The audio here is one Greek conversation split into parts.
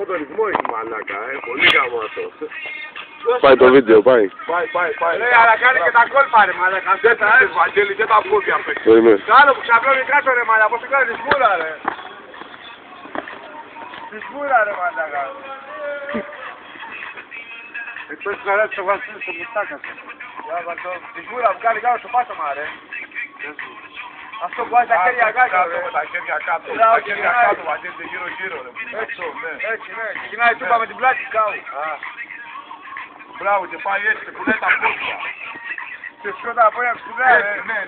το ρυθμό έχει μαλάκα, πολύ γάμο αυτό. Πάει το βίντεο, πάει. Πάει. Λέει, αλλά κάνει και τα κόλπα ρε μαλάκα. Δεν τα έχει, Βαγγέλη, και τα πόδια παίξει. Το άλλο που ξαπλώνει κάτω ρε μαλάκα, πώς κάνει τη σμούρα ρε. Τη σμούρα ρε μαλάκα. Εκτός της χαράς το βασίλει στο μουστάκα του. Τη σμούρα που κάνει κάτω στο πάτωμα ρε. Αυτό που βάζει τα χέρια κάτω ρε. Τα χέρια κάτω, τα χέρια κάτω, Βαγγέλη, γύρω-γύρω ρε. Έτσι, ναι. Ξεκινάει η τούπα με την πλάτη κάτω. Μπράβο και πάει έτσι και πουλάει τα πόδια. Και σκότα από ένα ψηλά, ναι.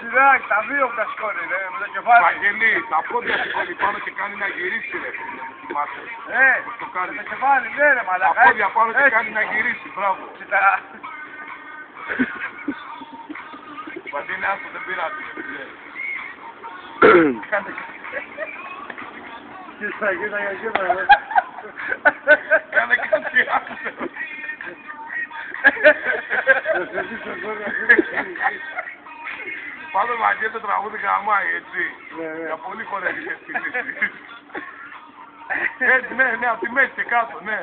Ψηλάκι, τα δύο που τα σκόνει, ρε, με το κεφάλι. Βαγγελή, τα πόδια σηκώνει πάνω και κάνει να γυρίσει, ρε, θυμάσαι. Με το κεφάλι, ναι, ρε, μαλάκα. Τα πόδια πάνω και κάνει να γυρίσει, μπράβο. Βαγγελή, άστο, δεν πειράζει, Κάνε κάτι, άκουσε. Πάμε Βαγγέλη το τραγούδι γαμάει, έτσι. Για πολύ χορεύει έτσι. Έτσι, ναι, από τη μέση και κάτω, ναι.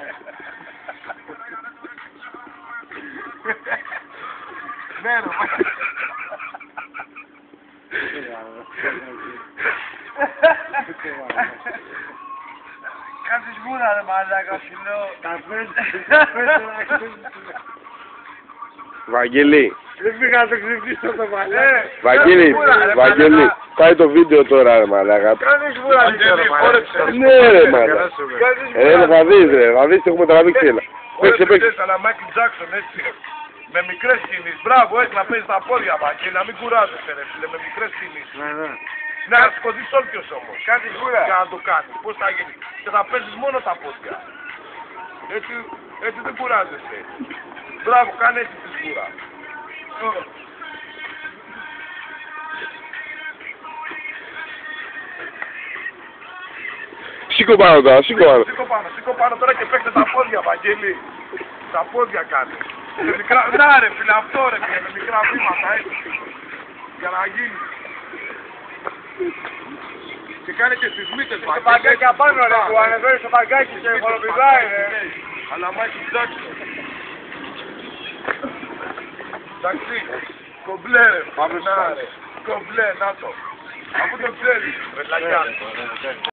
Ναι, ρε, Κάτι σμούρα ρε μαλάκα, σου λέω. Βαγγέλη. Δεν πήγα να το ξυπνήσω το μαλάκα. Βαγγέλη, πάει το βίντεο τώρα ρε μαλάκα. Κάνεις σμούρα ρε μαλάκα. Ναι ρε μαλάκα. Θα δεις ρε, θα δεις έχουμε τραβήξει έλα. Παίξε. Αλλά Μάικλ Τζάκσον έτσι. Με μικρές κινήσεις. Μπράβο, έτσι να παίζεις τα πόδια και να μην κουράζεσαι ρε φίλε, με μικρές κινήσεις. Ναι, να σηκωθείς όρθιος όμως. Κάνεις σμούρα. Για να το κάνεις. Πώς θα γίνει. Και θα παίζεις μόνο τα πόδια. Έτσι δεν κουράζεσαι. Μπράβο, κάνε έτσι τη σμούρα. Σήκω πάνω τώρα, Σήκω πάνω τώρα και παίξτε τα πόδια, Βαγγέλη. Τα πόδια κάνει. Να ρε φίλε, αυτό ρε φίλε, με μικρά βήματα έτσι. Για να γίνει. Και κάνει και στις μύτες, Βαγγέλη. Και παγκάκι απάνω ρε, που ανεβαίνει στο παγκάκι και χοροπηδάει ρε. Αλλά Μάικλ Τζάκσον. Εντάξει, κομπλέ ρε, πάμε να ρε. Κομπλέ, να το. Αφού το ξέρεις, ρε λακιά.